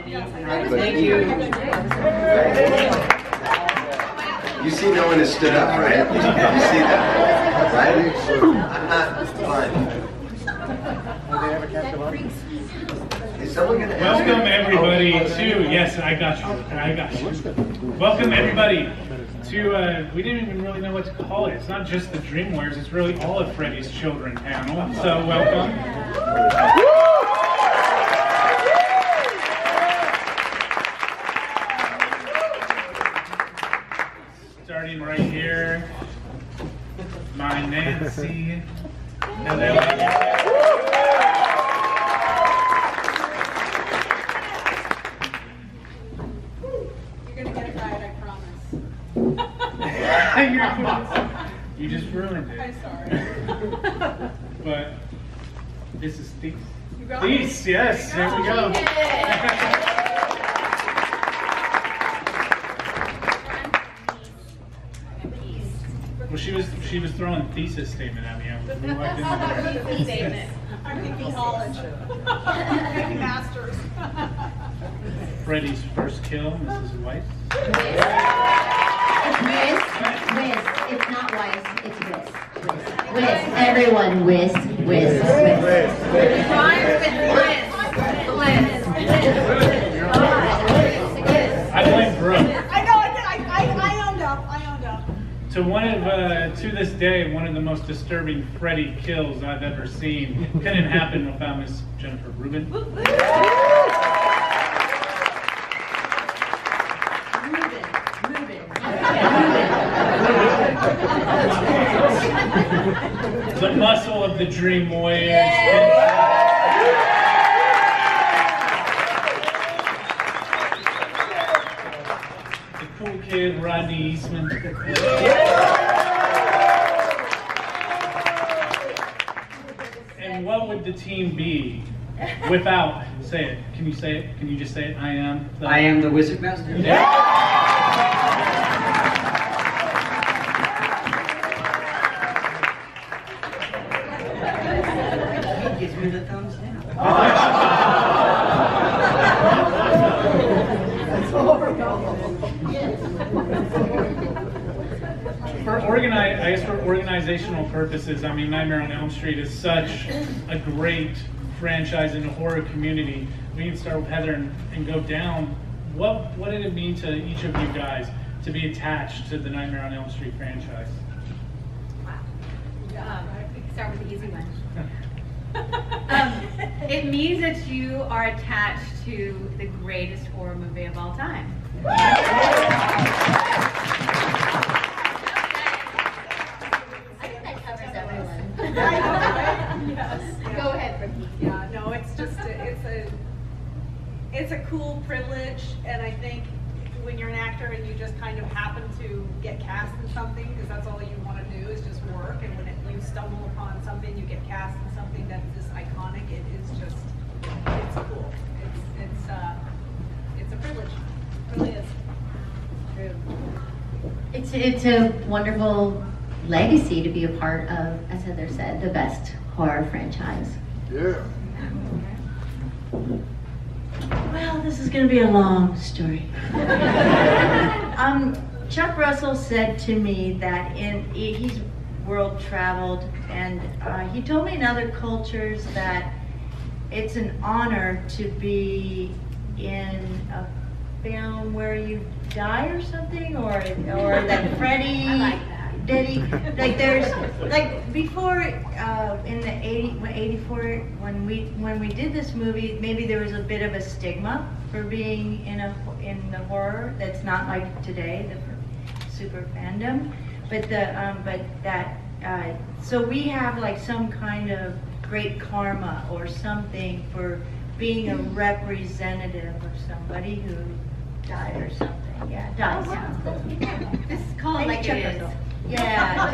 Thank you. You see no one has stood up, right? You see that, right? I'm not fine. Is someone going to Welcome everybody to, yes, I got you. Welcome everybody to, we didn't even really know what to call it. It's not just the Dream Warriors, it's really all of Freddy's Children panel. So welcome. Starting right here, my Nancy. Hello. You just ruined it. I'm sorry. But this is Theiss. Theiss, yes, there we go. Well, she was throwing thesis statement at me. We walked in there. Statement. I'm thinking college. Masters. Freddy's first kill, Mrs. Wyss. Wyss. It's not Wyss, it's Wyss. Wyss. Everyone, Wyss. Wyss. I blame Brooke. I know, I owned up. To this day, one of the most disturbing Freddy kills I've ever seen. Couldn't happen without Miss Jennifer Rubin. The muscle of the Dream Warriors. The cool kid, Rodney Eastman. And what would the team be without, say it, can you say it? Can you just say it? I am the Wizard Master. Yeah. Gives me the thumbs down. I guess for organizational purposes, I mean, Nightmare on Elm Street is such a great franchise in the horror community. We can start with Heather and go down. What did it mean to each of you guys to be attached to the Nightmare on Elm Street franchise? Wow. We can start with the easy one. It means that you are attached to the greatest horror movie of all time. I think that covers everyone. Yes. Go ahead, Brooke. Yeah, no, it's just it's a cool privilege, and I think when you're an actor and you just kind of happen to get cast in something, because that's all you want to do is just work, and when you stumble upon something, you get cast in something that is just iconic, it is just, it's cool. It's a privilege. It really is. True. It's a wonderful legacy to be a part of, as Heather said, the best horror franchise. Yeah. Well, this is going to be a long story. Chuck Russell said to me that he's world traveled, and he told me in other cultures that it's an honor to be in a film where you die or something, or that Freddy. I like that. Did he, like there's like before in the 84 when we did this movie, maybe there was a bit of a stigma for being in the horror that's not like today, the super fandom, so we have like some kind of great karma or something for being a representative of somebody who died or something. Yeah, died sounds cool. This is called like it is. Yeah.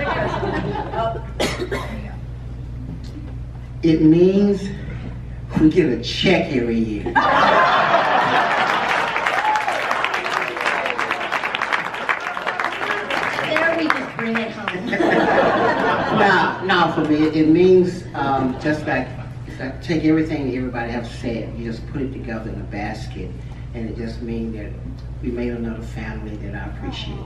It means we get a check every year. There we just bring it home. No, for me, it means just like take everything everybody has said, you just put it together in a basket, and it just means that we made another family that I appreciate.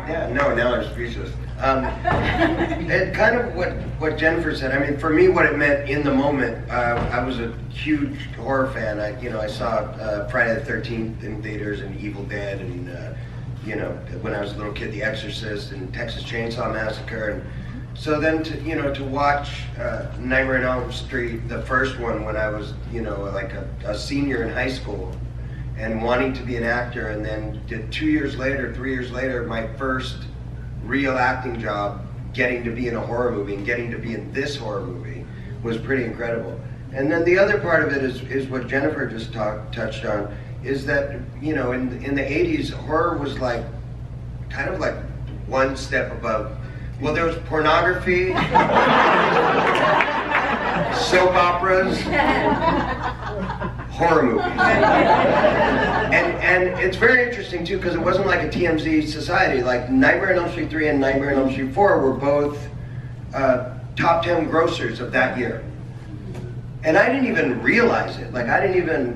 Yeah, no, now I'm speechless. And kind of what Jennifer said. I mean, for me, what it meant in the moment. I was a huge horror fan. I saw Friday the 13th in theaters and Evil Dead, and when I was a little kid, The Exorcist and Texas Chainsaw Massacre, and so then to watch Nightmare on Elm Street, the first one, when I was like a senior in high school, and wanting to be an actor, and then 3 years later, my first real acting job, getting to be in a horror movie and getting to be in this horror movie was pretty incredible. And then the other part of it is what Jennifer just touched on, is that in the 80s, horror was like kind of like one step above. Well, there was pornography, soap operas, horror movies. And it's very interesting too, because it wasn't like a TMZ society. Like Nightmare on Elm Street 3 and Nightmare on Elm Street 4 were both top 10 grossers of that year. And I didn't even realize it. Like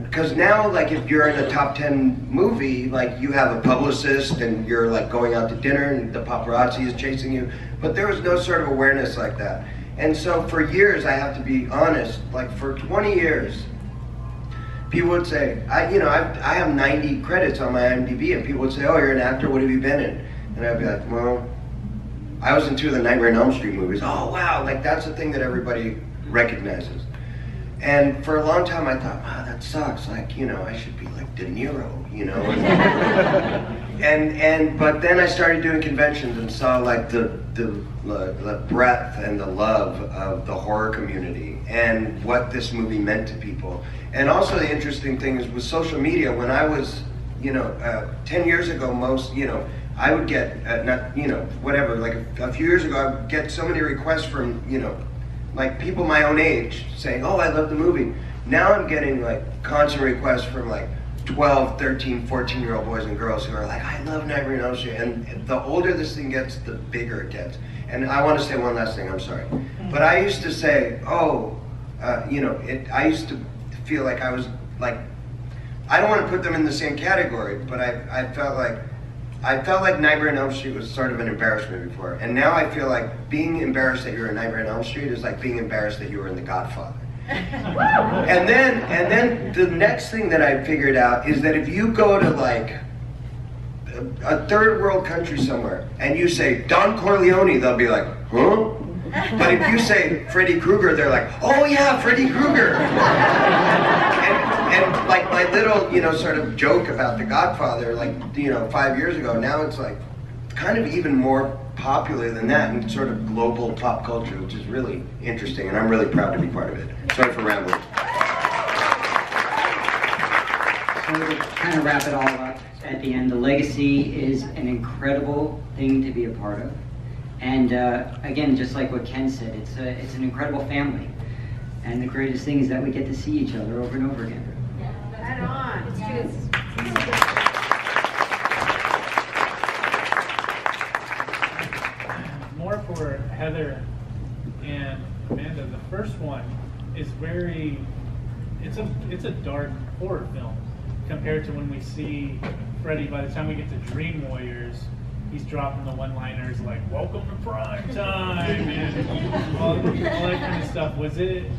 because now, like, if you're in a top 10 movie, like, you have a publicist and you're like going out to dinner and the paparazzi is chasing you. But there was no sort of awareness like that. And so for years, I have to be honest, like for 20 years, people would say, I have 90 credits on my IMDb, and people would say, oh, you're an actor, what have you been in? And I'd be like, well, I was in 2 of the Nightmare on Elm Street movies. Oh, wow, like that's a thing that everybody recognizes. And for a long time I thought, wow, that sucks. Like, I should be like De Niro, But then I started doing conventions and saw like the breadth and the love of the horror community and what this movie meant to people. And also the interesting thing is with social media, when I was, 10 years ago, I would get, whatever, like a few years ago, I would get so many requests from, like people my own age saying, oh, I love the movie. Now I'm getting like constant requests from like 12, 13, 14-year-old boys and girls who are like, I love Nightmare on Elm Street. And the older this thing gets, the bigger it gets. And I want to say one last thing, I'm sorry. But I used to say, I used to feel like I was like, I don't want to put them in the same category, but I felt like Nightmare on Elm Street was sort of an embarrassment before. And now I feel like being embarrassed that you're in Nightmare on Elm Street is like being embarrassed that you were in The Godfather. And then the next thing that I figured out is that if you go to like a third world country somewhere and you say Don Corleone, they'll be like, huh? But if you say Freddy Krueger, they're like, oh yeah, Freddy Krueger. And like my little, sort of joke about The Godfather, like, 5 years ago, now it's like kind of even more popular than that in sort of global pop culture, which is really interesting, and I'm really proud to be part of it. Sorry for rambling. So to kind of wrap it all up at the end, the legacy is an incredible thing to be a part of. And again, just like what Ken said, it's an incredible family. And the greatest thing is that we get to see each other over and over again. Right on. It's More for Heather and Amanda. The first one is it's a dark horror film compared to when we see Freddy. By the time we get to Dream Warriors, he's dropping the one-liners like "Welcome to prime time" and all that kind of stuff. Was it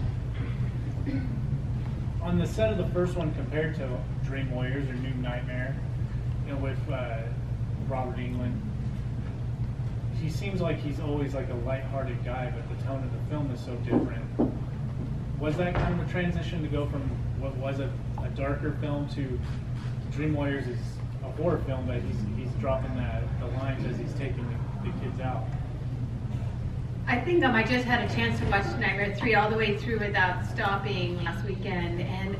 on the set of the first one compared to Dream Warriors or New Nightmare? With Robert Englund, he seems like he's always like a lighthearted guy, but the tone of the film is so different. Was that kind of a transition to go from what was a darker film to Dream Warriors is a horror film, but he's dropping the lines as he's taking the kids out? I think I just had a chance to watch Nightmare 3 all the way through without stopping last weekend, and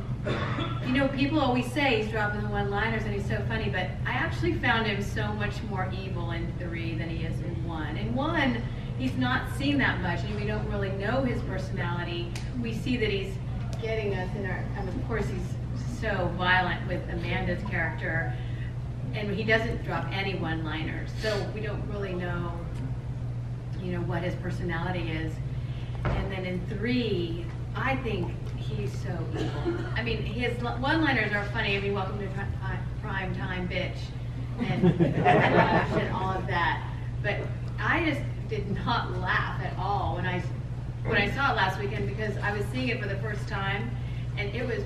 people always say he's dropping the one-liners and he's so funny, but I actually found him so much more evil in 3 than he is in 1. In 1, he's not seen that much, and we don't really know his personality. We see that he's getting us in our, and of course he's so violent with Amanda's character, and he doesn't drop any one-liners, so we don't really know what his personality is. And then in 3, I think he's so evil. I mean, his one-liners are funny. I mean, welcome to prime time, bitch, and all of that. But I just did not laugh at all when I saw it last weekend, because I was seeing it for the first time, and it was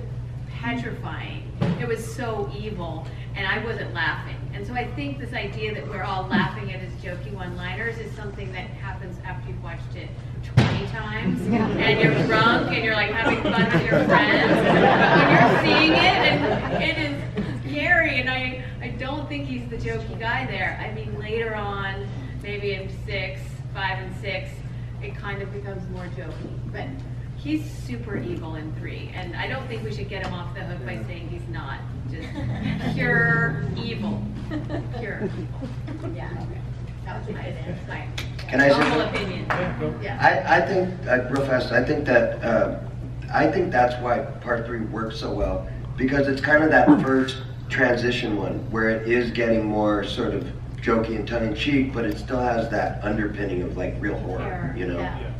petrifying. It was so evil, and I wasn't laughing. And so I think this idea that we're all laughing at his jokey one-liners is something that happens after you've watched it 20 times, and you're drunk, and you're like having fun with your friends. But when you're seeing it, and it is scary, and I don't think he's the jokey guy there. I mean, later on, maybe in 5 and 6, it kind of becomes more jokey. But he's super evil in 3, and I don't think we should get him off the hook by saying he's not. Just pure evil. Pure evil. Yeah. That was my Can I say normal opinion. Yeah. I think, real fast, I think that's why part 3 works so well, because it's kind of that first transition one where it is getting more sort of jokey and tongue-in-cheek, but it still has that underpinning of like real horror, you know? Yeah.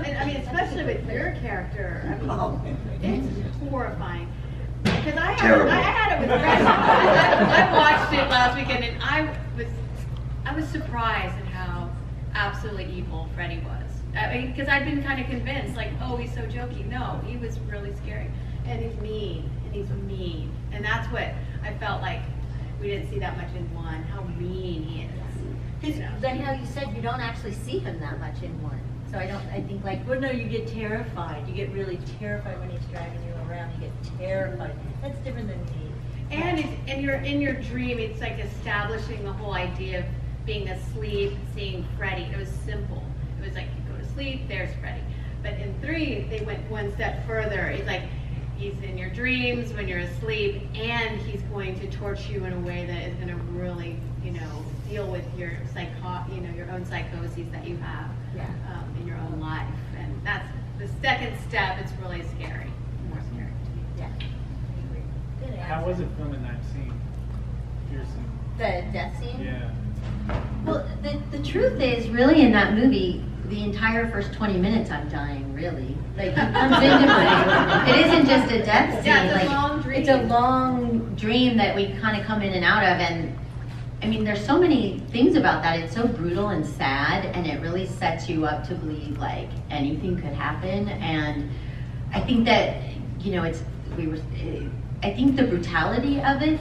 And I mean, especially with your character, I mean, it's horrifying. Because I had it with Freddy. I watched it last weekend, and I was surprised at how absolutely evil Freddy was. I mean, because I'd been kind of convinced, like, oh, he's so jokey. No, he was really scary, and he's mean, and that's what I felt like we didn't see that much in 1. How mean he is. You know? Then how you said you don't actually see him that much in 1. So I think like, well, no, you get terrified. You get really terrified when he's dragging you around. You get terrified. That's different than me. And in your dream, it's like establishing the whole idea of being asleep, seeing Freddy. It was simple. It was like, you go to sleep, there's Freddy. But in 3, they went one step further. It's like, he's in your dreams when you're asleep, and he's going to torture you in a way that is going to really, deal with your your own psychoses that you have in your own life. And that's the second step. It's really scary, more scary. Yeah. How was it filming that scene? Your scene? The death scene? Yeah. Well, the truth is, really, in that movie, the entire first 20 minutes, I'm dying, really. Like, he comes into it. It isn't just a death scene. Yeah, it's like, a long dream. It's a long dream that we kind of come in and out of. And, I mean, there's so many things about that. It's so brutal and sad, and it really sets you up to believe, like, anything could happen. And I think that, I think the brutality of it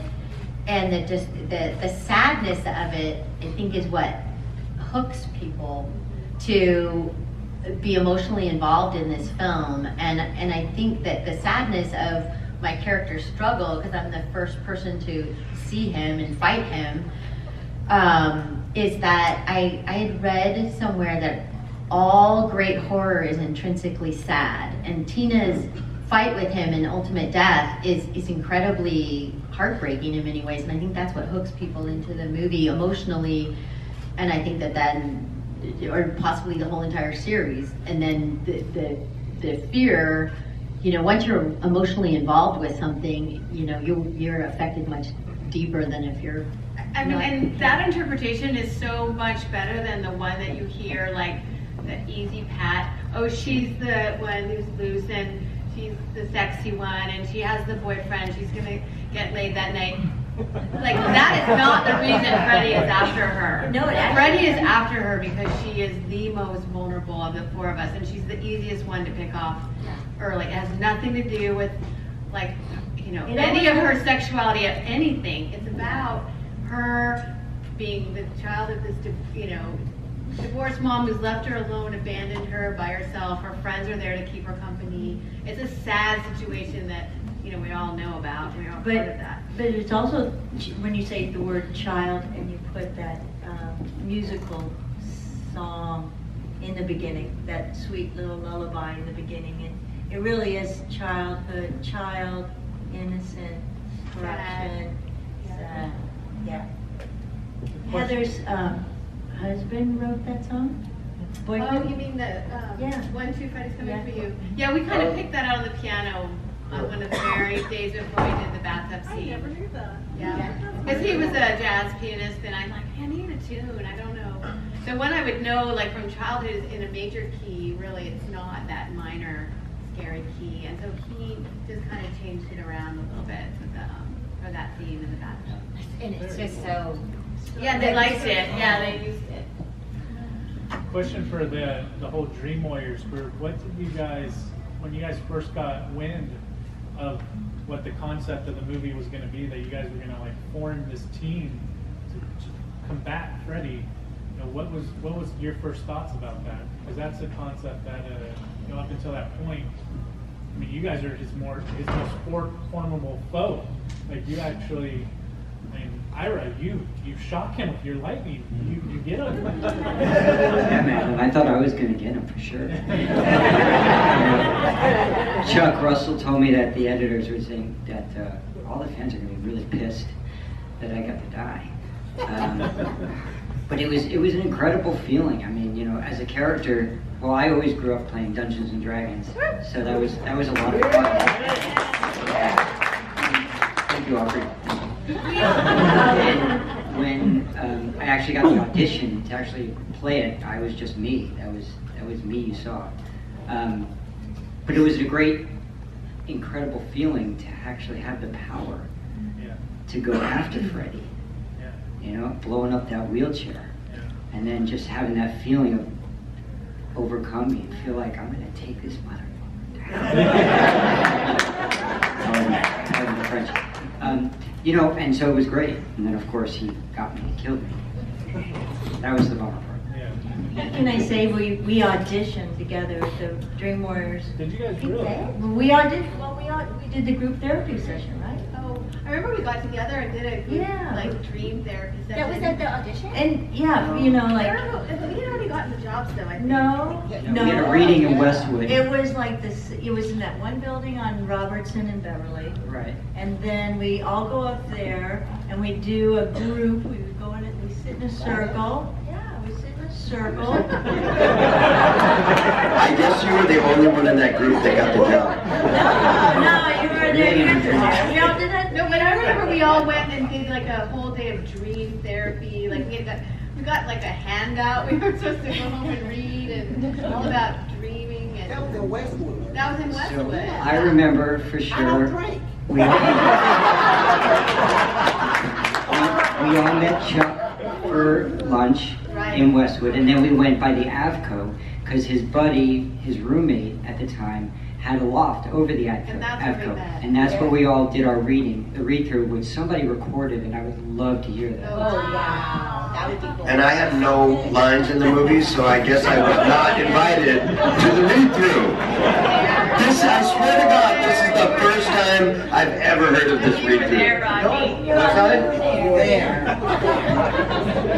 and the sadness of it, I think, is what hooks people to be emotionally involved in this film. And I think that the sadness of my character's struggle, because I'm the first person to see him and fight him, is that I had read somewhere that all great horror is intrinsically sad, and Tina's fight with him in ultimate death is incredibly heartbreaking in many ways, and I think that's what hooks people into the movie emotionally. And I think that then, or possibly the whole entire series, and then the fear, once you're emotionally involved with something, you're affected much deeper than if you're and that interpretation is so much better than the one that you hear, like the easy pat. Oh, she's the one who's loose, and she's the sexy one, and she has the boyfriend, she's gonna get laid that night. Like, that is not the reason Freddy is after her. No, Freddy is after her because she is the most vulnerable of the 4 of us, and she's the easiest one to pick off early. It has nothing to do with, like, any of her sexuality, of anything. It's about her being the child of this, divorced mom who's left her alone, abandoned her by herself. Her friends are there to keep her company. It's a sad situation that, we all know about. We're all part of that. But it's also, when you say the word child and you put that musical song in the beginning, that sweet little lullaby in the beginning, it really is childhood, child, innocent, corruption, sad. Yeah. Heather's husband wrote that song? Boyfriend? Oh, you mean the 1, 2, Freddy's Coming For You? Yeah, we kind of picked that out of the piano on one of the very days before we did the bathtub scene. I never knew that. Yeah, because he was a jazz pianist, and I'm like, I need a tune. I don't know. The one I would know, like from childhood, is in a major key. Really, it's not that minor scary key, and so he just kind of changed it around a little bit for that scene in the bathtub. And it's just so. Yeah, they liked it. Yeah, they used it. Question for the whole Dream Warriors group. What did you guys, when you guys first got wind of what the concept of the movie was going to be, that you guys were going to like form this team to combat Freddy? You know, what was your first thoughts about that? Because that's a concept that you know, up until that point, I mean, you guys are his most formidable foe. Like you actually, I mean, Ira, you shock him with your lightning. You get him. Yeah, man, and I thought I was going to get him for sure. Chuck Russell told me that the editors were saying that all the fans are going to be really pissed that I got to die. But it was an incredible feeling. I mean, you know, as a character, well, I always grew up playing Dungeons and Dragons, so that was a lot of fun. Thank you, Aubrey. When I actually got the audition to actually play it, I was just me. That was me you saw. But it was a great, incredible feeling to actually have the power to go after Freddy. You know, blowing up that wheelchair, and then just having that feeling of overcoming and feel like I'm going to take this motherfucker down. You know, and so it was great. And then, of course, he got me and killed me. That was the bummer part. What can I say? We auditioned together at the Dream Warriors. Did you guys really? We auditioned. Well, we did the group therapy session, right? Oh, I remember we got together and did a group, like dream therapy session. That was at the audition? And yeah, you know, like. We had already gotten the jobs though, I think. No. We had a reading in Westwood. It was like this. It was in that one building on Robertson and Beverly. Right. And then we all go up there and we do a group. We would go in and we sit in a circle. Yeah, we sit in a circle. I guess you were the only one in that group that got the job. No, you were there. We all did that. No, but I remember we all went and did like a whole day of dream therapy. Like we got like a handout. We were supposed to go home and read and all about dreaming. And That was in Westwood. that was in Westwood. So I remember for sure. We all met Chuck for lunch in Westwood, and then we went by the Avco because his buddy, his roommate at the time, had a loft over the Avco, and that's where we all did our reading, the read-through, which somebody recorded, and I would love to hear that. Oh, wow. That would be cool. And I have no lines in the movie, so I guess I was not invited to the read-through. I swear to God, this is the first time I've ever heard of this read-through. There, Rodney. Was I? There.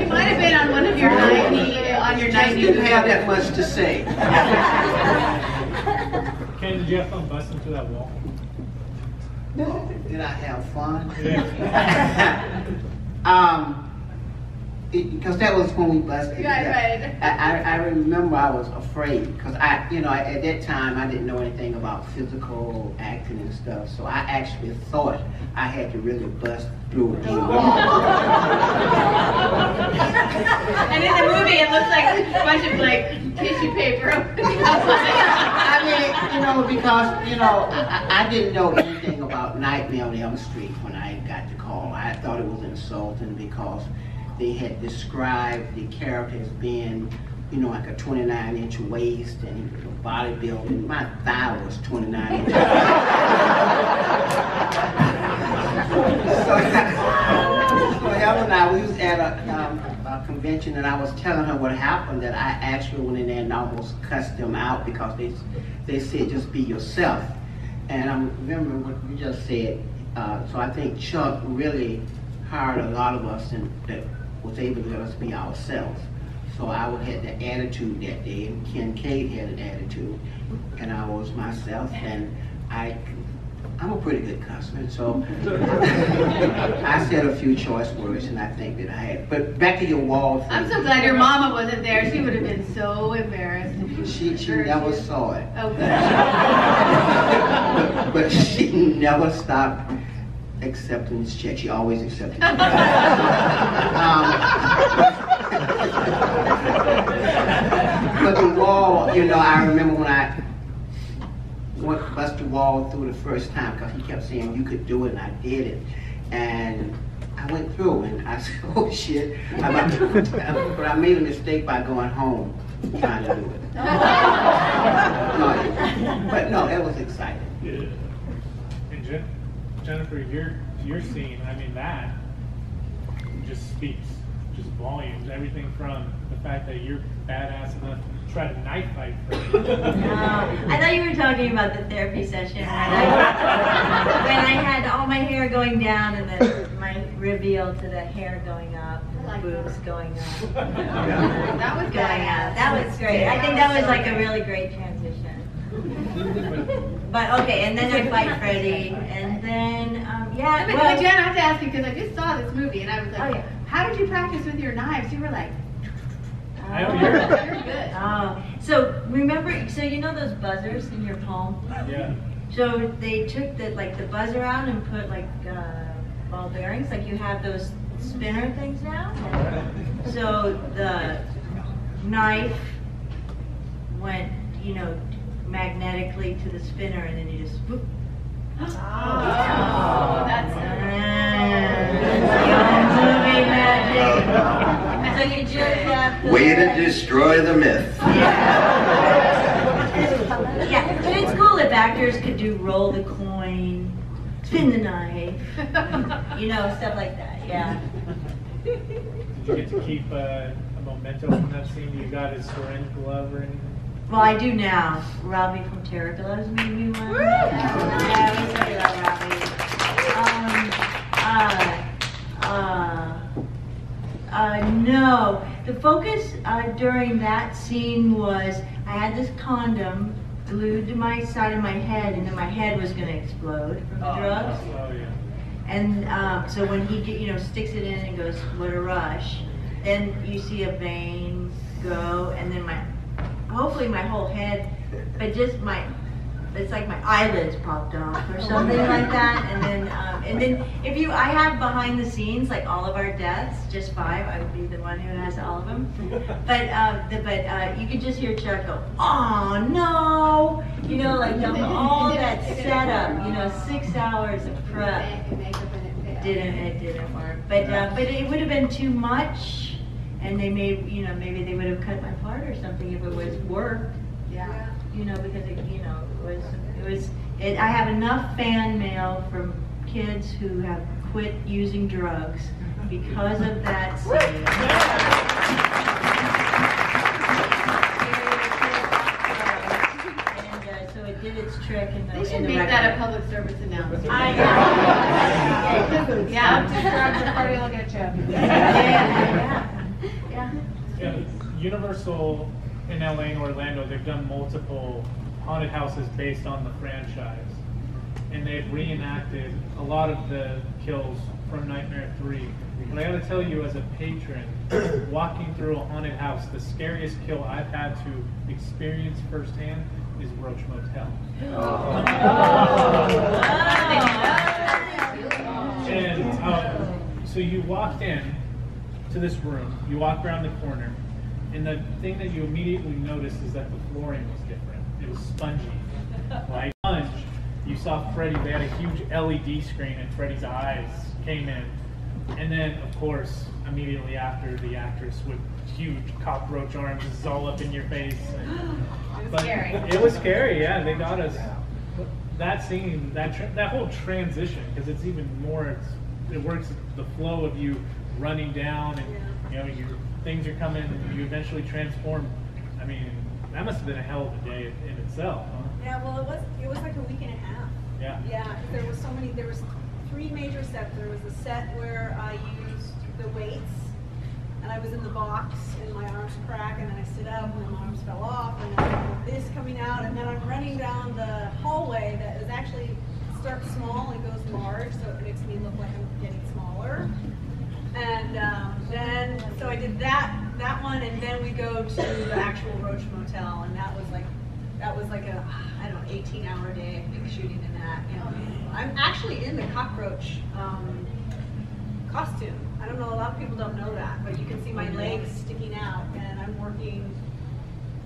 You might have been on one of your 90 I didn't have that much to say. Ken, did you have fun busting through that wall? Did I have fun? Yeah. Because that was when we busted. Right. I remember I was afraid because at that time I didn't know anything about physical acting and stuff, so I actually thought I had to really bust through it. And in the movie, it looks like a bunch of like tissue paper. I mean, because I didn't know anything about Nightmare on Elm Street when I got the call. I thought it was insulting because they had described the character as being, like a 29-inch waist and he was bodybuilding. My thigh was 29 inches. So Helen and I, we was at a convention and I was telling her what happened, that I actually went in there and almost cussed them out because they said just be yourself. And I remember what you just said. So I think Chuck really hired a lot of us that was able to let us be ourselves. So I had the attitude that day, and Ken Cade had an attitude, and I was myself, and I'm a pretty good customer, so I said a few choice words, and I think that I had. But back to your wall thing. I'm so glad your mama wasn't there. She would have been so embarrassed. She never saw it. Oh, good. But she never stopped accepting this check. She always accepted it. But the wall, I remember bust the wall through the first time because he kept saying you could do it, and I did it. And I went through, and I said, oh shit, but I made a mistake by going home trying to do it. But no, it was exciting. Yeah. And Jennifer, your scene, I mean, that just speaks just volumes. Everything from the fact that you're badass enough to try to knife fight Freddy. I thought you were talking about the therapy session when I had all my hair going down and then my reveal to the hair going up and the boobs going up. That was Going up. That was great. I think that was like a really great transition. But okay, and then I fight Freddy, and then yeah. But Well, Jen, I have to ask you because I just saw this movie and I was like, Oh, yeah. how did you practice with your knives? You were like, I know you're good. Oh, so remember, so you know those buzzers in your palm? Yeah. So they took the buzzer out and put like ball bearings, like you have those spinner things now. So the knife went, magnetically to the spinner, and then you just whoop. Oh, that's movie magic. So you just have to. Way to destroy the myth. Yeah, but it's cool if actors could do roll the coin, spin the knife, stuff like that. Yeah. Did you get to keep a memento from that scene? You got his syringe glove or anything? Well, I do now. Robbie from Terror Gloves made me one. Yeah, we say about Robbie. No. The focus during that scene was I had this condom glued to my side of my head, and then my head was going to explode from the drugs. Oh, yeah. And so when he sticks it in and goes, what a rush, then you see a vein go, and then hopefully my whole head, but just it's like my eyelids popped off or something like that. And then I have behind the scenes, like all of our deaths, just 5, I would be the one who has all of them. But you could just hear Chuck go, oh no, all that setup, 6 hours of prep. It didn't work. But it would have been too much. And they maybe they would have cut my part or something if it was work. Yeah. Because I have enough fan mail from kids who have quit using drugs because of that scene. And so it did its trick in the. They should make that a public service announcement. I know. Yeah. The party will get you. Yeah, Universal in LA and Orlando, they've done multiple haunted houses based on the franchise. And they've reenacted a lot of the kills from Nightmare 3. But I gotta tell you, as a patron, walking through a haunted house, the scariest kill I've had to experience firsthand is Roach Motel. And so you walked in to this room, you walk around the corner, and the thing that you immediately noticed is that the flooring was different. It was spongy. Like lunch, you saw Freddy, they had a huge LED screen and Freddy's eyes came in. And then, of course, immediately after, the actress with huge cockroach arms is all up in your face. It was scary. It was scary, yeah. They got us. That scene, that whole transition, because it's even more, it works the flow of you running down and things are coming and you eventually transform. I mean, that must have been a hell of a day in itself, huh? Yeah, well, it was like a week and a half. Yeah. Yeah, there was 3 major sets. There was a set where I used the weights, and I was in the box, and my arms crack, and then I sit up, and then my arms fell off, and then this coming out, and then I'm running down the hallway that is actually starts small and goes large, so it makes me look like I'm getting smaller. And then, so I did that one, and then we go to the actual Roach Motel, and that was like a, I don't know, 18-hour day, I think, shooting in that. I'm actually in the cockroach costume. I don't know, a lot of people don't know that, but you can see my legs sticking out, and I'm working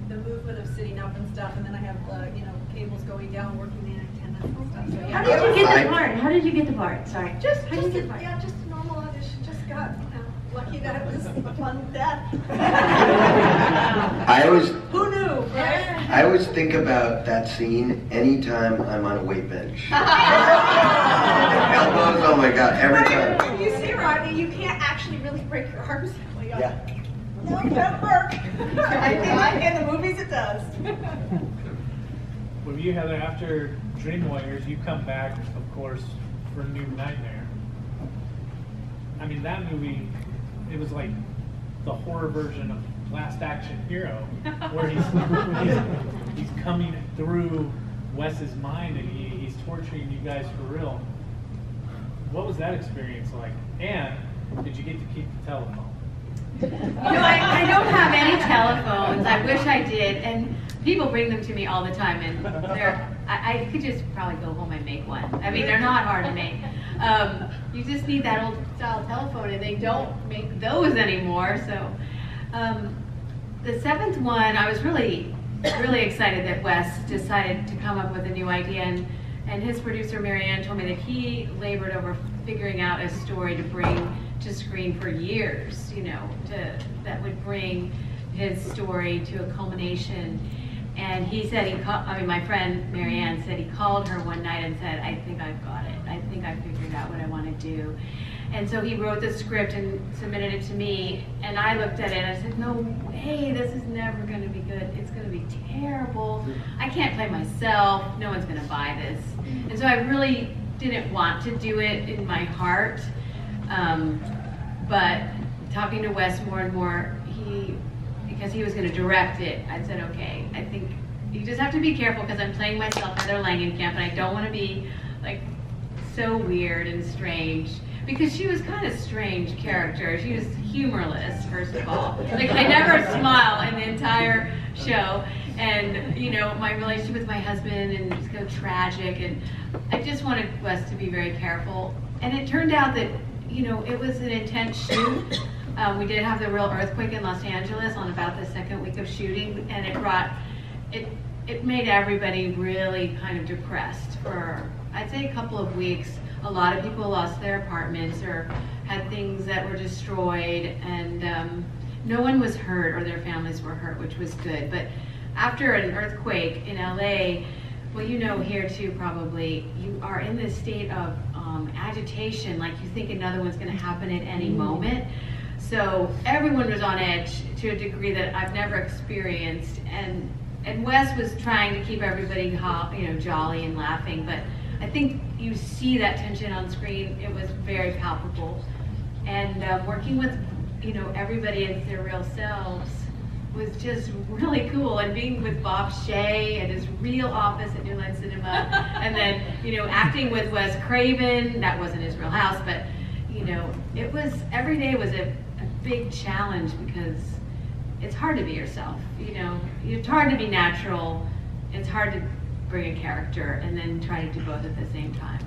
the movement of sitting up and stuff, and then I have cables going down, working the antennas and stuff. So, How did you get the part? How did you get the part? Sorry. Just How did you get the part? just a normal audition. Just got lucky that it was fun death. Who knew, right? I always think about that scene anytime I'm on a weight bench. Elbows, oh my God, every time. When you see Rodney, you can't actually really break your arms. Yeah. No, it doesn't work. I think in the movies it does. With you, Heather, after Dream Warriors, you come back, of course, for New Nightmare. I mean, that movie, it was like the horror version of Last Action Hero, where he's coming through Wes's mind and he's torturing you guys for real. What was that experience like? And did you get to keep the telephone? You know, I don't have any telephones. I wish I did, and people bring them to me all the time, and I could just probably go home and make one. I mean, they're not hard to make. You just need that old style telephone, and they don't make those anymore. So, the seventh one, I was really excited that Wyss decided to come up with a new idea, and his producer Marianne told me that he labored over figuring out a story to bring to screen for years, that would bring his story to a culmination. And he said, my friend Marianne said he called her one night and said, I think I've got it. I think I figured out what I want to do. And so he wrote the script and submitted it to me, and I looked at it and I said, no way, this is never going to be good. It's going to be terrible. I can't play myself. No one's going to buy this. And so I really didn't want to do it in my heart. But talking to Wyss more and more, because he was going to direct it, I said, okay, I think you just have to be careful because I'm playing myself, Heather Langenkamp, and I don't want to be like so weird and strange. Because she was kind of strange character. She was humorless, first of all. Like, I never smile in the entire show. And, my relationship with my husband and just kind of tragic. And I just wanted Wyss to be very careful. And it turned out that, it was an intense shoot. We did have the real earthquake in Los Angeles on about the second week of shooting. And it made everybody really kind of depressed for, I'd say, a couple of weeks. A lot of people lost their apartments or had things that were destroyed, and no one was hurt or their families were hurt, which was good. But after an earthquake in LA, well, here too probably, you are in this state of agitation, like you think another one's going to happen at any moment. So everyone was on edge to a degree that I've never experienced, and Wyss was trying to keep everybody jolly and laughing, but I think you see that tension on screen. It was very palpable, and working with everybody as their real selves was just really cool. And being with Bob Shea at his real office at New Line Cinema, and then acting with Wes Craven. That wasn't his real house, but it was every day was a big challenge because it's hard to be yourself. It's hard to be natural. It's hard to bring a character and then try to do both at the same time.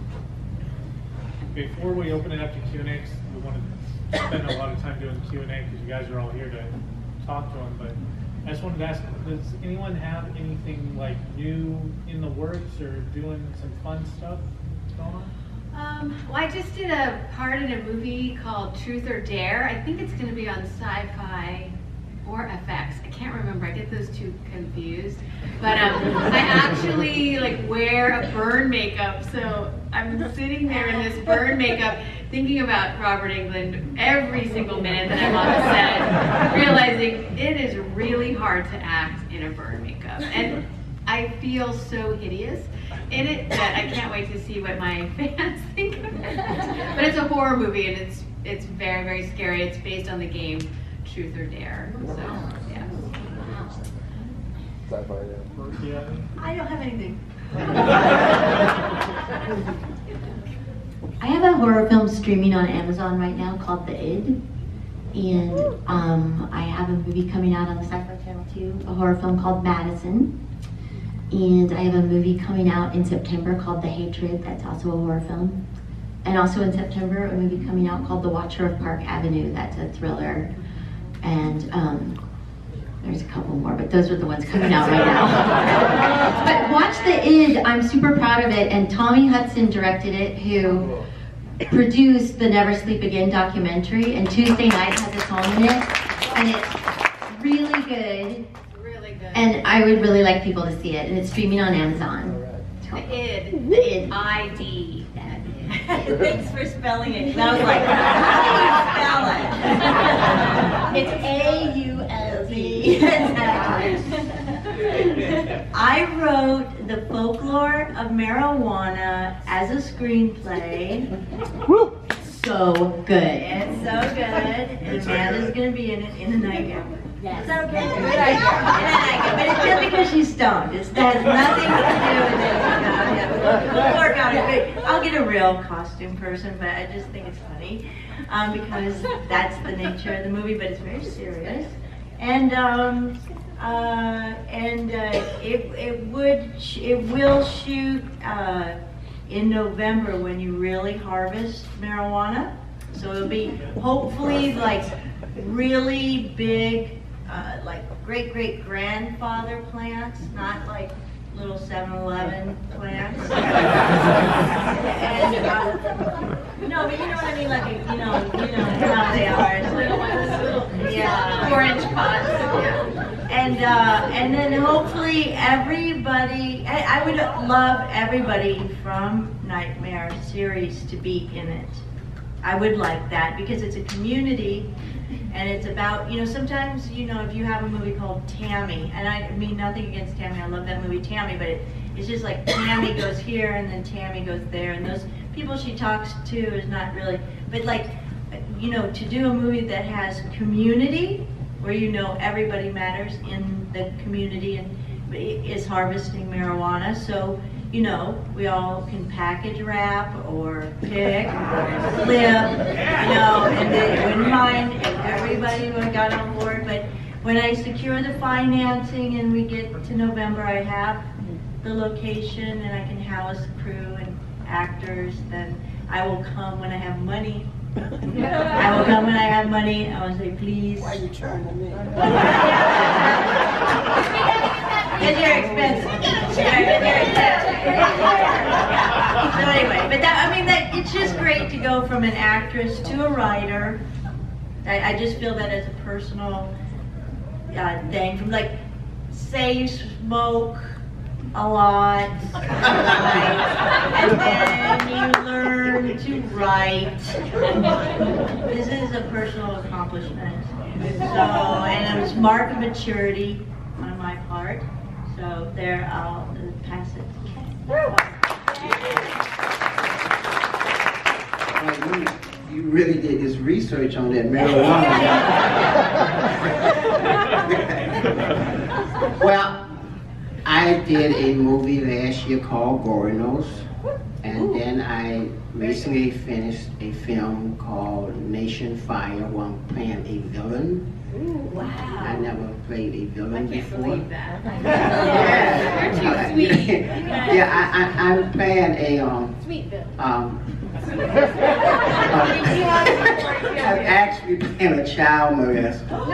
Before we open it up to Q&A, because we want to spend a lot of time doing Q&A because you guys are all here to talk to them, but I just wanted to ask, does anyone have anything like new in the works or doing some fun stuff going on? Well, I just did a part in a movie called Truth or Dare. I think it's going to be on Sci-Fi or FX. I can't remember. I get those two confused. But I actually wear a burn makeup. So I'm sitting there in this burn makeup thinking about Robert Englund every single minute that I'm on the set, realizing it is really hard to act in a burn makeup. And I feel so hideous in it that I can't wait to see what my fans think of it. But it's a horror movie and it's very, very scary. It's based on the game Truth or Dare. So, yeah. I don't have anything. I have a horror film streaming on Amazon right now called The Id. And I have a movie coming out on the Sci-Fi Channel too, a horror film called Madison. And I have a movie coming out in September called The Hatred, that's also a horror film. And also in September, a movie coming out called The Watcher of Park Avenue, that's a thriller. And There's a couple more, but those are the ones coming out right now. But watch The Id. I'm super proud of it, and Tommy Hudson directed it, who produced the Never Sleep Again documentary, and Tuesday Night has its home in it, and it's really good. Really good. And I would really like people to see it, and it's streaming on Amazon. The Id. The Id. ID. Thanks for spelling it. And I was like, how do you spell it? It's A-U-L-D. I wrote The Folklore of Marijuana as a screenplay. So good. It's so good. And Amanda's going to be in it in a nightgown. Yes. It's okay. Good idea. But it's just because she's stoned. It has nothing to do with it. We'll work on it. I'll get a real costume person, but I just think it's funny because that's the nature of the movie. But it's very serious, and it will shoot in November when you really harvest marijuana. So it'll be hopefully like really big. Like great-great-grandfather plants, not like little 7-Eleven plants. And, no, but you know what I mean, like, you know how they are. It's little ones, yeah. 4-inch pots. And then hopefully everybody, I would love everybody from Nightmare series to be in it. I would like that because it's a community. And it's about, sometimes, if you have a movie called Tammy, and I mean nothing against Tammy, I love that movie Tammy, but it's just like Tammy goes here and then Tammy goes there, and those people she talks to is not really, but like, to do a movie that has community, where everybody matters in the community and is harvesting marijuana, so we all can package wrap or pick or flip, and they wouldn't mind if everybody would have got on board. But when I secure the financing and we get to November, I have the location and I can house crew and actors, then I will come when I have money. I will come when I have money. I will say, please. Why are you charging me? Because you're expensive. So anyway, but it's just great to go from an actress to a writer. I just feel that as a personal thing. From like, say you smoke a lot, and then you learn to write. This is a personal accomplishment. So, and it's a mark of maturity on my part. So there, I'll pass it. You really did this research on that marijuana. Well, I did a movie last year called Gorinos, and then I recently finished a film called Nation Fire, where I'm playing a villain. Wow. I never played a villain before. Believe that. Yeah. You're too sweet. Yeah, I'm playing a Sweet Bill. I'm actually playing a child molester. No!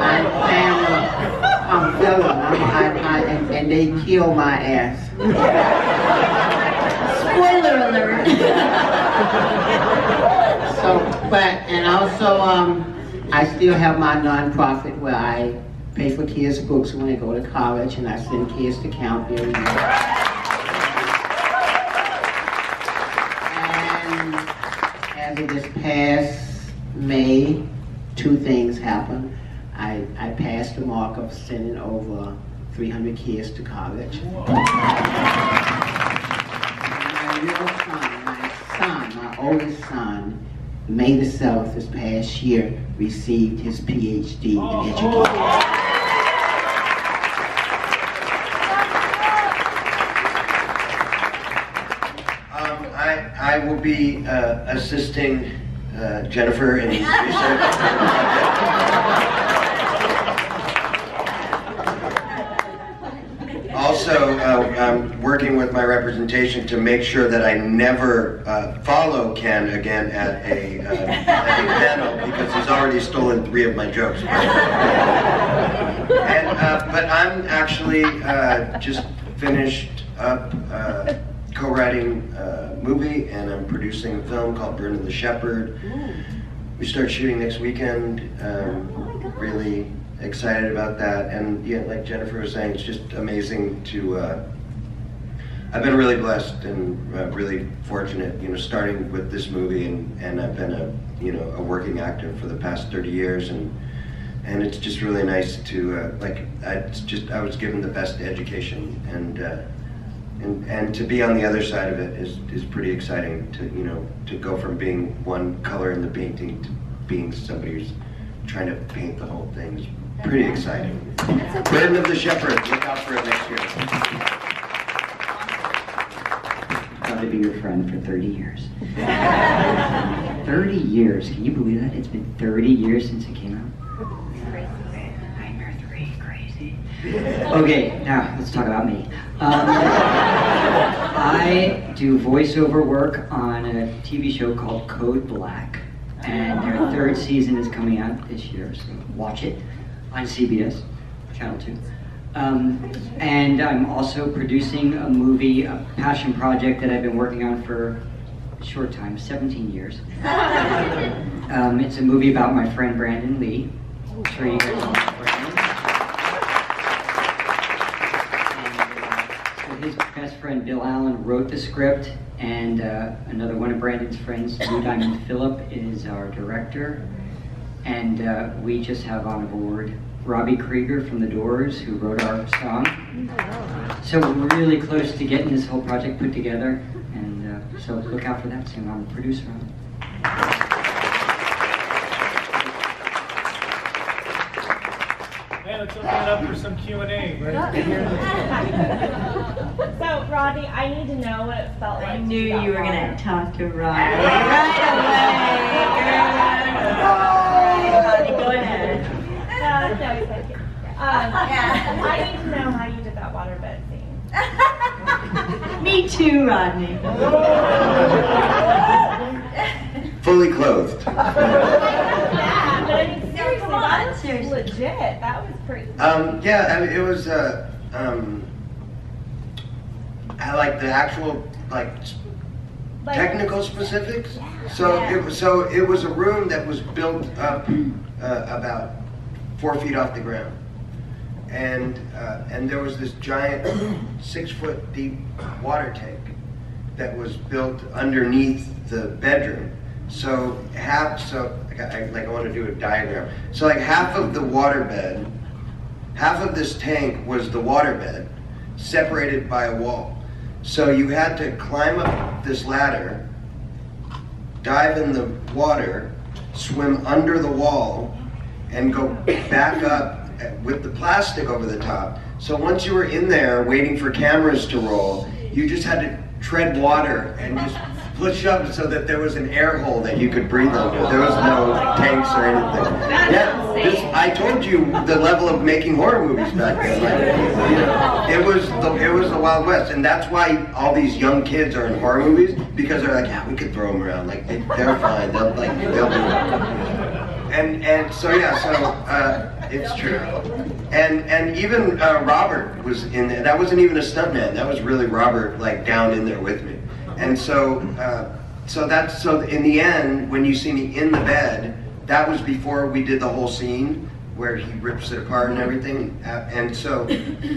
I'm playing a villain, and they kill my ass. Spoiler alert. So, and also, I still have my nonprofit where I pay for kids' books when they go to college, and I send kids to camp every year. And as of this past May, 2 things happened. I passed the mark of sending over 300 kids to college. My oldest son, May the 7th this past year, received his PhD in education. I will be assisting Jennifer in research. also working with my representation to make sure that I never follow Ken again at a panel because he's already stolen 3 of my jokes. But I'm actually just finished up co-writing a movie, and I'm producing a film called Burn of the Shepherd. We start shooting next weekend. Really excited about that, and yeah, like Jennifer was saying, it's just amazing to. I've been really blessed and really fortunate, starting with this movie, and I've been a working actor for the past 30 years, and it's just really nice to I was given the best education, and to be on the other side of it is pretty exciting to go from being one color in the painting to being somebody who's trying to paint the whole thing. Is pretty exciting. Burden of the Shepherd, look out for it next year. Proud to be your friend for 30 years. 30 years, can you believe that? It's been 30 years since it came out. Nightmare 3, crazy. Okay, now let's talk about me. I do voiceover work on a TV show called Code Black, and their 3rd season is coming out this year, so watch it on CBS, Channel 2. And I'm also producing a movie, a passion project that I've been working on for a short time, 17 years. It's a movie about my friend Brandon Lee. I'm sure you guys know Brandon. And his best friend Bill Allen wrote the script, and another one of Brandon's friends, Lou Diamond Phillip, is our director. And we just have on board Robbie Krieger from The Doors, who wrote our song. So we're really close to getting this whole project put together, and so look out for that soon. I'm a producer on it. Hey, let's open it up for some Q&A. Right? So, Rodney, I need to know what it felt like. I knew to you were going to talk to Rodney right away. Go ahead. No, thank you. I need to know how you did that waterbed scene. Me too, Rodney. Fully clothed. But I mean, seriously, that was legit. That was pretty. Yeah, I mean, it was. I like the actual technical specifics. So it was a room that was built up about 4 feet off the ground, and there was this giant 6-foot deep water tank that was built underneath the bedroom. So I want to do a diagram. So like half of the waterbed, half of this tank was the waterbed, separated by a wall. So you had to climb up this ladder, dive in the water, swim under the wall, and go back up with the plastic over the top. So once you were in there waiting for cameras to roll, you just had to tread water and just push up so that there was an air hole that you could breathe under. There was no tanks or anything. I told you the level of making horror movies back then. It was the Wild West, and that's why all these young kids are in horror movies, because they're like, yeah, we could throw them around. Like they're fine. They'll do it. And so it's true. And even Robert was in there. That wasn't even a stuntman. That was really Robert, down in there with me. And so in the end, when you see me in the bed, that was before we did the whole scene where he rips it apart and everything. And so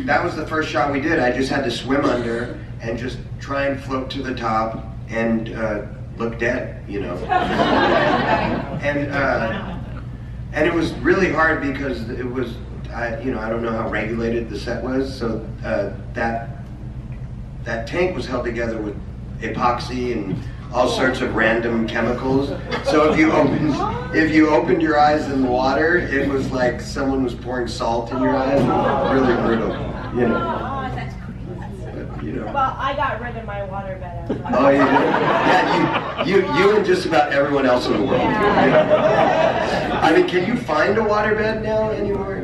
that was the first shot we did. I just had to swim under and just try and float to the top and look dead, And it was really hard because it was, I don't know how regulated the set was. So that tank was held together with epoxy and all sorts of random chemicals. So if you opened your eyes in the water, it was like someone was pouring salt in your eyes. It was really brutal, Oh, that's crazy. Well, I got rid of my waterbed. Oh, you did? Yeah, you and just about everyone else in the world. I mean, can you find a waterbed now anymore?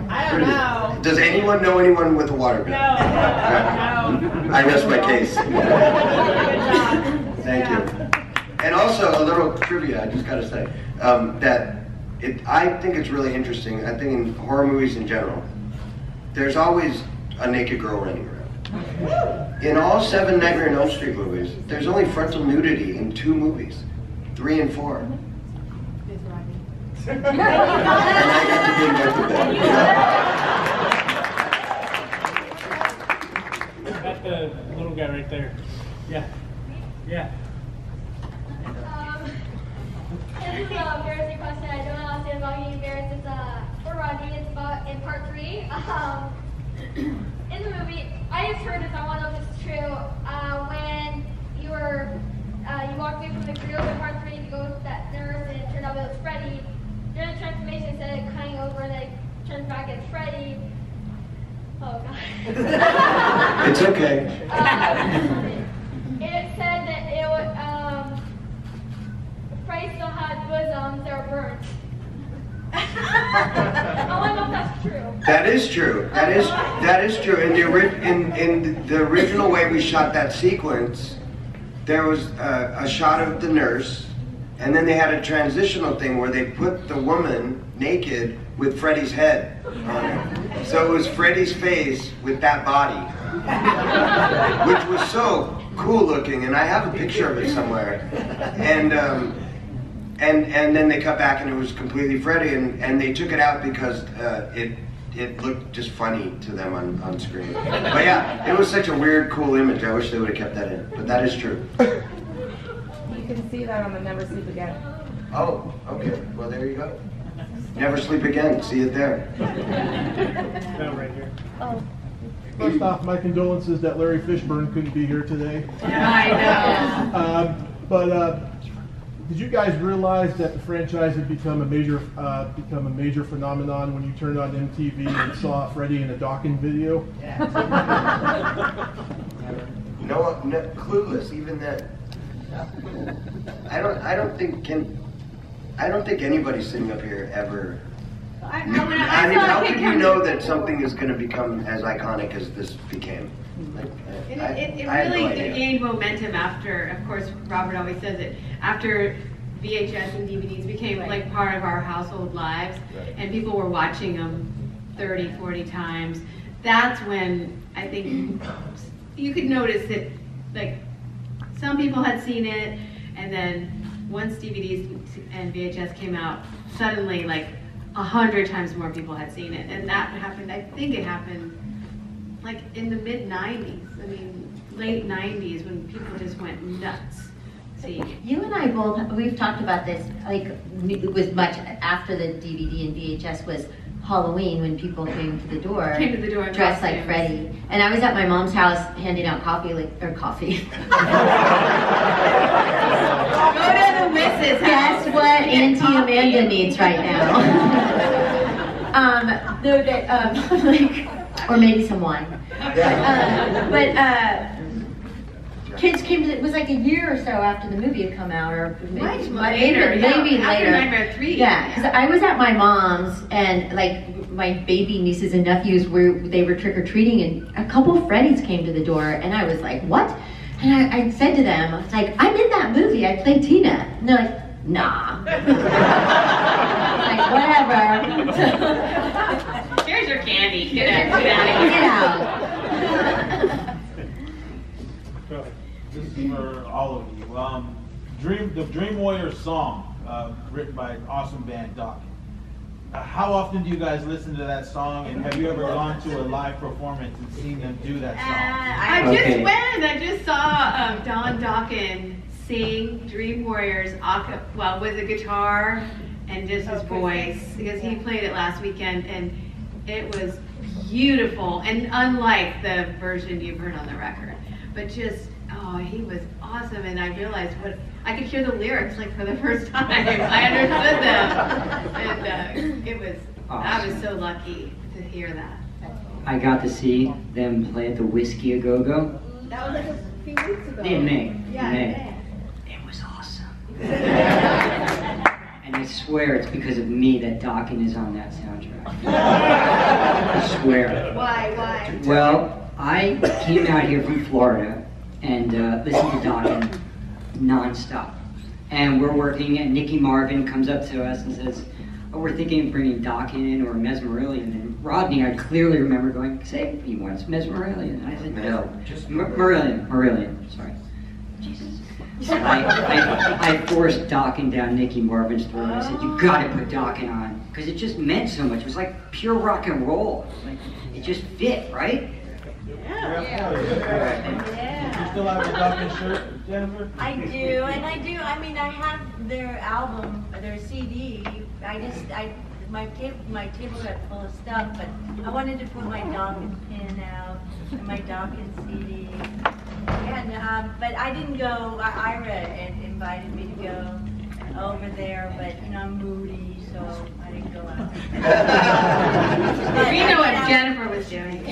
I don't know. Does anyone know anyone with a waterbed? No. I rest my case. Good job. Thank you. And also a little trivia, I just gotta say, I think it's really interesting. I think in horror movies in general, there's always a naked girl running around. In all 7 Nightmare on Elm Street movies, there's only frontal nudity in 2 movies, 3 and 4. And I got to be invented then. Got the little guy right there. Yeah. Yeah. This is an embarrassing question. I don't know how to say it about being embarrassed. It's for Rodney. It's about in part 3. In the movie, I just heard this. I want to know if this is true. When you walked away from the group in part 3 to go with that nurse, and it turned out it was Freddy. During the transformation, instead of cutting over, and then it turns back as Freddy. Oh god. It's okay. It said that it would. Freddy still had bosoms that were burnt. I want to know if that's true. That is true. That is true. In the original way we shot that sequence, there was a shot of the nurse, and then they had a transitional thing where they put the woman naked with Freddy's head on it. So it was Freddy's face with that body, which was so cool looking, and I have a picture of it somewhere. And then they cut back and it was completely Freddy, and they took it out because it looked just funny to them on screen. But yeah, it was such a weird, cool image. I wish they would have kept that in, but that is true. You can see that on the Never Sleep Again. Oh, okay. Well, there you go. Never Sleep Again. See it there. No, right here. Oh. First off, my condolences that Larry Fishburne couldn't be here today. I know. But did you guys realize that the franchise had become a major phenomenon when you turned on MTV and saw Freddy in a Dawkins video? No, clueless. Even then. I don't think anybody sitting up here ever. I mean, how could you know that something is going to become as iconic as this became? Like, It I had no really idea. gained momentum after, of course, Robert always says it, after VHS and DVDs became like part of our household lives, and people were watching them 30, 40 times. That's when I think you could notice that, like, some people had seen it, and then once DVDs and VHS came out, suddenly like 100 times more people had seen it, and that happened. I think it happened like in the mid '90s. I mean, late '90s when people just went nuts. See, You and I both, we've talked about this, like, it was much after the DVD and VHS was Halloween when people came to the door dressed like Freddy. And I was at my mom's house handing out coffee. Go to the Wyss's house. Guess what Auntie Amanda needs right now? Or maybe some wine. Kids came to, it was like a year or so after the movie had come out, or maybe later. After Nightmare 3. Yeah, because I was at my mom's, and like my baby nieces and nephews they were trick-or-treating, and a couple Freddys came to the door, and I was like, what? And I said to them, I was like, I'm in that movie, I played Tina. And they're like, nah. Like, whatever. Here's your candy. Get out. This is for all of you. The Dream Warrior song, written by an awesome band, Stockton. How often do you guys listen to that song, and have you ever gone to a live performance and seen them do that song? I just saw Don Dokken sing Dream Warriors with a guitar and just his voice, because he played it last weekend, and it was beautiful and unlike the version you've heard on the record. But just, he was awesome, and I realized I could hear the lyrics like for the first time. I understood them, and it was awesome. I was so lucky to hear that. I got to see them play at the Whiskey A Go Go. That was like a few weeks ago. In May. Yeah, May. It was awesome. And I swear it's because of me that Dokken is on that soundtrack. I swear. Why? Well, I came out here from Florida and listened to Dokken nonstop. And we're working, and Nicky Marvin comes up to us and says, oh, we're thinking of bringing Dokken in or Mesmerillion. And Rodney, I clearly remember going, say he wants Mesmerillion. And I said, no, just Marillion, sorry. Jesus. So I forced Dokken down Nicky Marvin's throat. I said, you gotta put Dokken on. Because it just meant so much. It was like pure rock and roll. It just fit, right? Yeah. You still have the Dokken shirt, Jennifer? I do. I mean, I have their album, their CD. My table got full of stuff, but I wanted to put my Dokken pin out and my Dokken CD. And but I didn't go. Ira invited me to go over there, but I'm moody, so I didn't go out. We know what Jennifer was doing.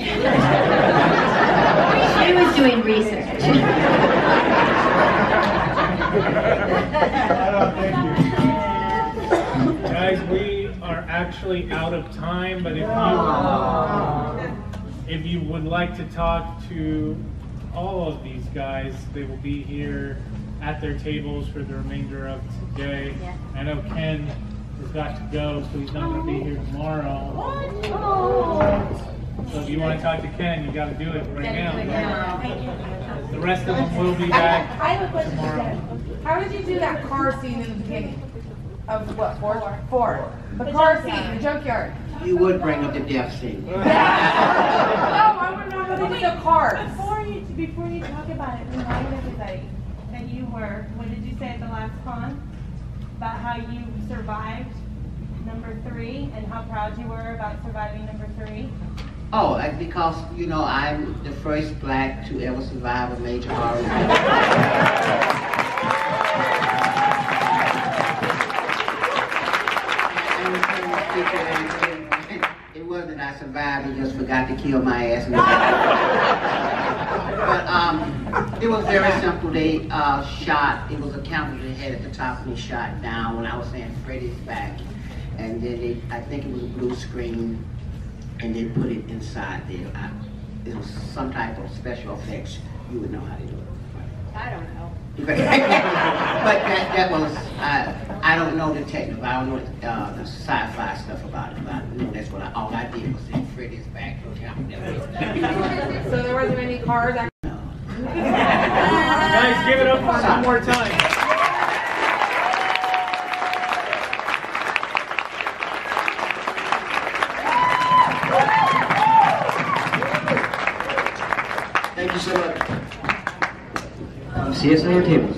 She was doing research. Guys, we are actually out of time, but if you would like to talk to all of these guys, they will be here at their tables for the remainder of today. Yeah. I know Ken has got to go, so he's not going to be here tomorrow. So if you want to talk to Ken, you got to do it right now. The rest of them will be back I have a question for tomorrow. Ken. How did you do that car scene in the beginning? Of what, four? The car scene, the junkyard. You would bring up the death scene. No, I want to know how they did the cars. Before you talk about it, remind everybody that you were, what did you say at the last con? About how you survived number 3 and how proud you were about surviving number 3? Oh, because, I'm the first black to ever survive a major horror movie. It wasn't I survived, he just forgot to kill my ass. But it was very simple. They shot, it was a camera they had at the top and they shot down when I was saying Freddy's back. And then I think it was a blue screen, and they put it inside there. It was some type of special effects. You would know how to do it. I don't know. But that was, I don't know the technical, I don't know the sci-fi stuff about it. That's what all I did was say Freddy's back. So there wasn't any cars? No. Guys, give it up for one more time. Thank you so much. See us at our tables.